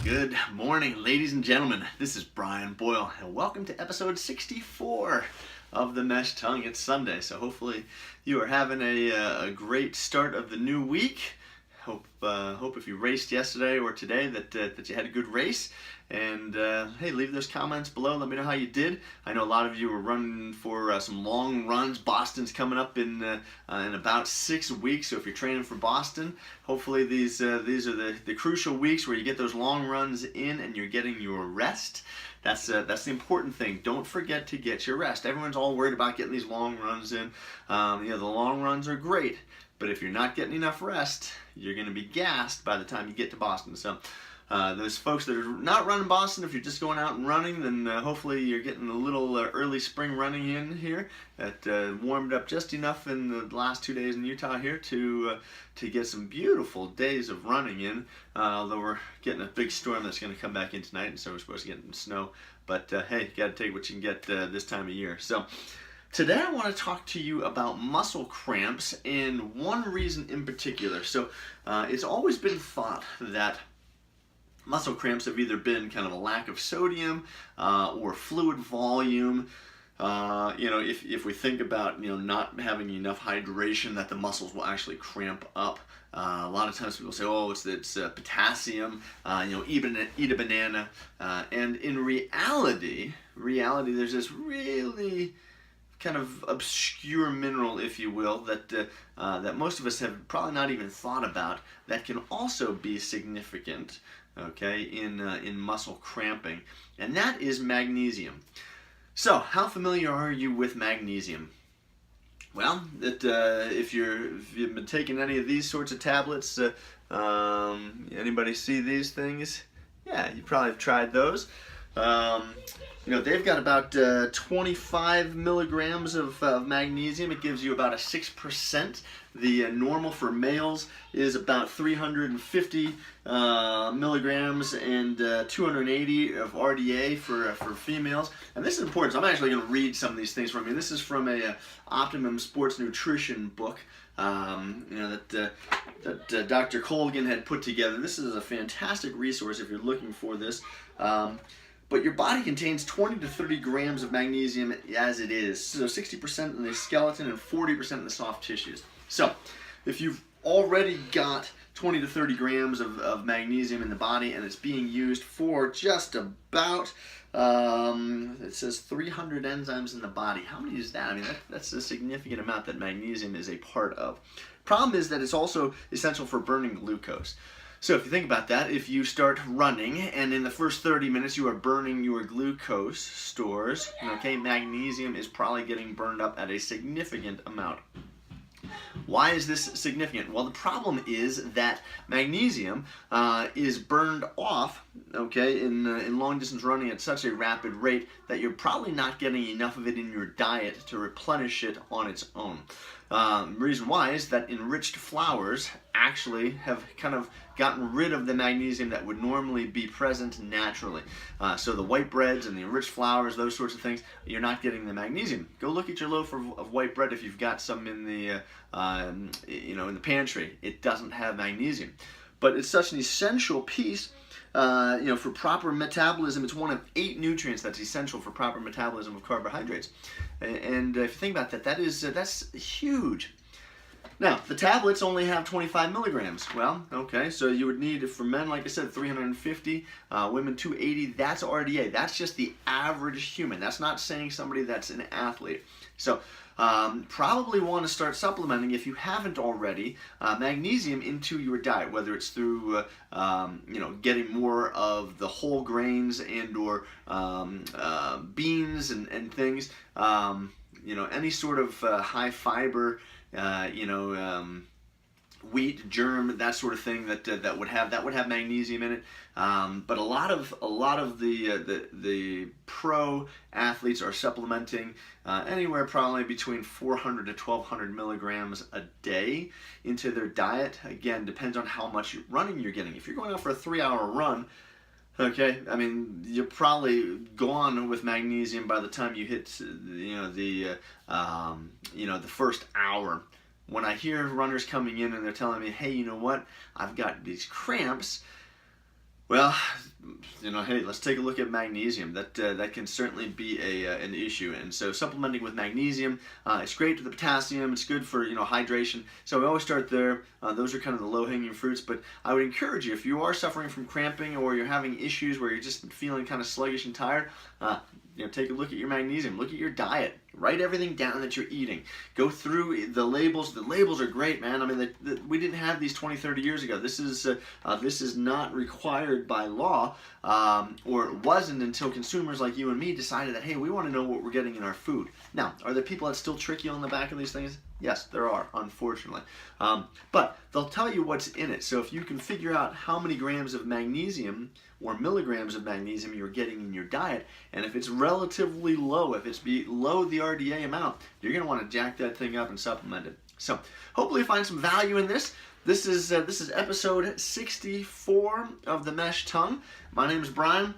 Good morning, ladies and gentlemen. This is Brian Boyle, and welcome to episode 64 of The Mesh Tongue. It's Sunday, so hopefully you are having a great start of the new week. Hope if you raced yesterday or today that you had a good race. And hey, leave those comments below. Let me know how you did. I know a lot of you were running for some long runs. Boston's coming up in about 6 weeks. So if you're training for Boston, hopefully these are the crucial weeks where you get those long runs in and you're getting your rest. That's the important thing. Don't forget to get your rest. Everyone's all worried about getting these long runs in. The long runs are great, but if you're not getting enough rest, you're going to be gassed by the time you get to Boston. So those folks that are not running Boston, if you're just going out and running, then hopefully you're getting a little early spring running in here. That warmed up just enough in the last 2 days in Utah here to get some beautiful days of running in. Although we're getting a big storm that's going to come back in tonight, and so we're supposed to get some snow. But hey, you got to take what you can get this time of year. So today I want to talk to you about muscle cramps, and one reason in particular. So it's always been thought that muscle cramps have either been kind of a lack of sodium or fluid volume. If we think about not having enough hydration, that the muscles will actually cramp up. A lot of times people say, oh, it's potassium, eat a banana. And in reality, there's this really kind of obscure mineral, if you will, that most of us have probably not even thought about, that can also be significant, okay, in muscle cramping, and that is magnesium. So, how familiar are you with magnesium? Well, if you've been taking any of these sorts of tablets, anybody see these things? Yeah, you probably have tried those. They've got about 25 milligrams of magnesium. It gives you about a 6%. The normal for males is about 350 milligrams and 280 of RDA for females. And this is important, so I'm actually going to read some of these things from you. This is from a Optimum Sports Nutrition book that Dr. Colgan had put together. This is a fantastic resource if you're looking for this. But your body contains 20 to 30 grams of magnesium as it is. So 60% in the skeleton and 40% in the soft tissues. So if you've already got 20 to 30 grams of magnesium in the body and it's being used for just about, it says 300 enzymes in the body. How many is that? I mean, that's a significant amount that magnesium is a part of. Problem is that it's also essential for burning glucose. So if you think about that, if you start running and in the first 30 minutes you are burning your glucose stores, okay, magnesium is probably getting burned up at a significant amount. Why is this significant? Well, the problem is that magnesium is burned off, okay, in long distance running at such a rapid rate that you're probably not getting enough of it in your diet to replenish it on its own. The reason why is that enriched flours actually have kind of gotten rid of the magnesium that would normally be present naturally. So the white breads and the enriched flours, those sorts of things, you're not getting the magnesium. Go look at your loaf of white bread if you've got some in the in the pantry. It doesn't have magnesium, but it's such an essential piece. For proper metabolism. It's one of 8 nutrients that's essential for proper metabolism of carbohydrates. And if you think about that, that's huge. Now, the tablets only have 25 milligrams. Well, okay, so you would need, for men, like I said, 350, women 280. That's RDA. That's just the average human. That's not saying somebody that's an athlete. So probably want to start supplementing, if you haven't already, magnesium into your diet, whether it's through getting more of the whole grains and or beans and things, any sort of high fiber, wheat, germ, that sort of thing that would have magnesium in it. But a lot of the pro athletes are supplementing anywhere probably between 400 to 1200 milligrams a day into their diet. Again, depends on how much running you're getting. If you're going out for a 3-hour run, okay, I mean, you're probably gone with magnesium by the time you hit the first hour. When I hear runners coming in and they're telling me, hey, you know what, I've got these cramps, Well, hey, let's take a look at magnesium. That can certainly be an issue. And so supplementing with magnesium, it's great with the potassium. It's good for hydration. So we always start there. Those are kind of the low-hanging fruits. But I would encourage you, if you are suffering from cramping or you're having issues where you're just feeling kind of sluggish and tired, take a look at your magnesium. Look at your diet. Write everything down that you're eating. Go through the labels. The labels are great, man. I mean, we didn't have these 20, 30 years ago. This is not required by law, or it wasn't until consumers like you and me decided that, hey, we want to know what we're getting in our food. Now, are there people that still trick you on the back of these things? Yes, there are, unfortunately. But they'll tell you what's in it. So if you can figure out how many grams of magnesium or milligrams of magnesium you're getting in your diet, and if it's relatively low, if it's below the RDA amount, you're going to want to jack that thing up and supplement it. So hopefully you find some value in this. This is episode 64 of The Mesh Tongue. My name is Brian.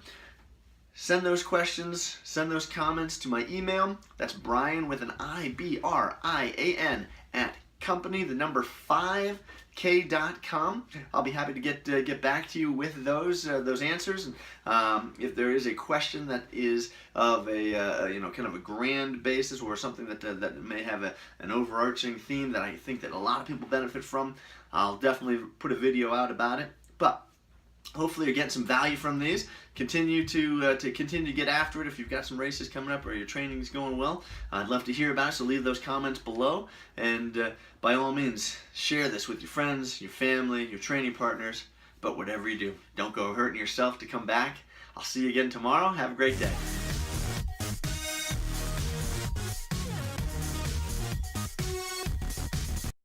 Send those questions, send those comments to my email. That's Brian with an I, B-R-I-A-N, at company, the number 5k.com. I'll be happy to get back to you with those answers. And if there is a question that is of a kind of a grand basis, or something that may have an overarching theme that I think that a lot of people benefit from, I'll definitely put a video out about it. But hopefully you're getting some value from these. Continue to get after it. If you've got some races coming up or your training is going well, I'd love to hear about it, so leave those comments below. And by all means, share this with your friends, your family, your training partners. But whatever you do, don't go hurting yourself to come back. I'll see you again tomorrow. Have a great day.